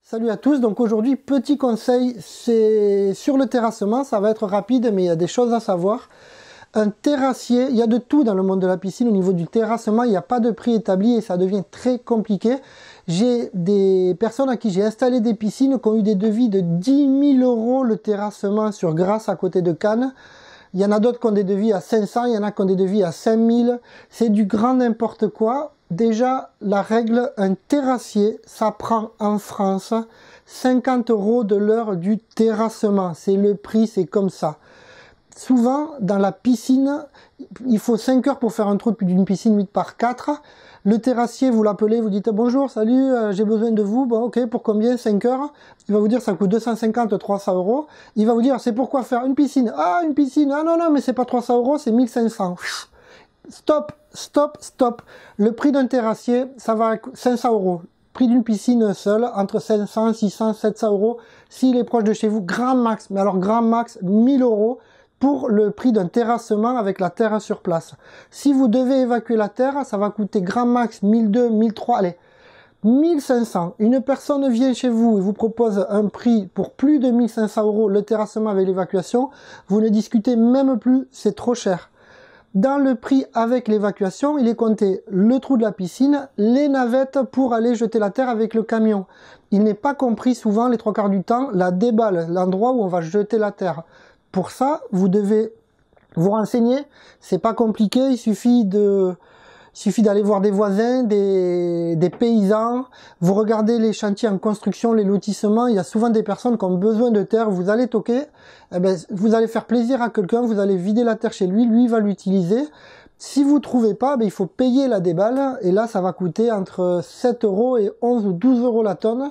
Salut à tous, donc aujourd'hui petit conseil, c'est sur le terrassement, ça va être rapide mais il y a des choses à savoir. Un terrassier, il y a de tout dans le monde de la piscine, au niveau du terrassement, il n'y a pas de prix établi et ça devient très compliqué. J'ai des personnes à qui j'ai installé des piscines qui ont eu des devis de 10 000 € le terrassement sur Grasse à côté de Cannes. Il y en a d'autres qui ont des devis à 500, il y en a qui ont des devis à 5000. C'est du grand n'importe quoi. Déjà, la règle, un terrassier, ça prend en France 50 € de l'heure du terrassement. C'est le prix, c'est comme ça. Souvent, dans la piscine, il faut 5 heures pour faire un trou d'une piscine 8 par 4. Le terrassier, vous l'appelez, vous dites « Bonjour, salut, j'ai besoin de vous. » Bon, ok, pour combien? 5 heures. Il va vous dire « Ça coûte 250, 300 €. » Il va vous dire « C'est pourquoi faire une piscine? » Ah, une piscine. Ah non, non, mais c'est pas 300 €, c'est 1500. Stop, stop, stop. Le prix d'un terrassier, ça va à 500 €. Prix d'une piscine seule, entre 500, 600, 700 € s'il est proche de chez vous, grand max, mais alors grand max, 1000 € pour le prix d'un terrassement avec la terre sur place. Si vous devez évacuer la terre, ça va coûter grand max 1200, 1300, allez, 1500. Une personne vient chez vous et vous propose un prix pour plus de 1500 € le terrassement avec l'évacuation, vous ne discutez même plus, c'est trop cher. Dans le prix avec l'évacuation, il est compté le trou de la piscine, les navettes pour aller jeter la terre avec le camion. Il n'est pas compris souvent, les 3/4 du temps, la déballe, l'endroit où on va jeter la terre. Pour ça, vous devez vous renseigner, c'est pas compliqué, il suffit d'aller voir des voisins, des paysans, vous regardez les chantiers en construction, les lotissements, il y a souvent des personnes qui ont besoin de terre, vous allez toquer, eh ben, vous allez faire plaisir à quelqu'un, vous allez vider la terre chez lui, lui va l'utiliser. Si vous trouvez pas, ben, il faut payer la déballe, et là ça va coûter entre 7 € et 11 ou 12 € la tonne.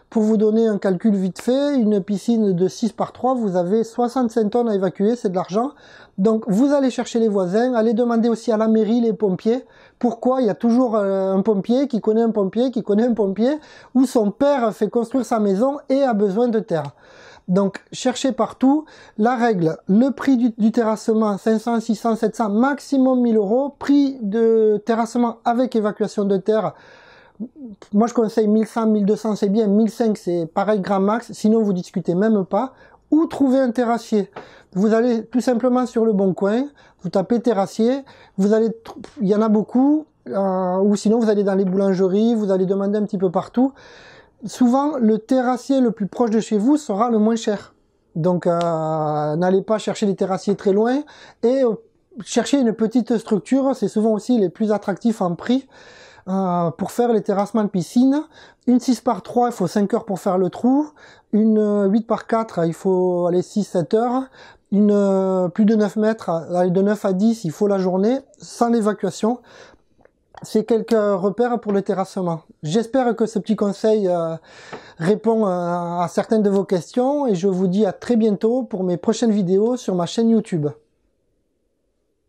Pour vous donner un calcul vite fait, une piscine de 6 par 3, vous avez 65 tonnes à évacuer, c'est de l'argent. Donc vous allez chercher les voisins, allez demander aussi à la mairie, les pompiers. Pourquoi? Il y a toujours un pompier qui connaît un pompier, qui connaît un pompier, où son père fait construire sa maison et a besoin de terre. Donc cherchez partout. La règle, le prix du terrassement, 500, 600, 700, maximum 1000 €. Prix de terrassement avec évacuation de terre, moi je conseille 1100, 1200 c'est bien, 1500 c'est pareil grand max, sinon vous discutez même pas. Ou trouver un terrassier. Vous allez tout simplement sur le bon coin, vous tapez terrassier, il y en a beaucoup, ou sinon vous allez dans les boulangeries, vous allez demander un petit peu partout. Souvent le terrassier le plus proche de chez vous sera le moins cher. Donc n'allez pas chercher des terrassiers très loin, et chercher une petite structure, c'est souvent aussi les plus attractifs en prix. Pour faire les terrassements de piscine, une 6 par 3, il faut 5 heures pour faire le trou. Une 8 par 4, il faut aller 6-7 heures. Une plus de 9 mètres, de 9 à 10, il faut la journée, sans l'évacuation. C'est quelques repères pour le terrassement. J'espère que ce petit conseil répond à certaines de vos questions, et je vous dis à très bientôt pour mes prochaines vidéos sur ma chaîne YouTube.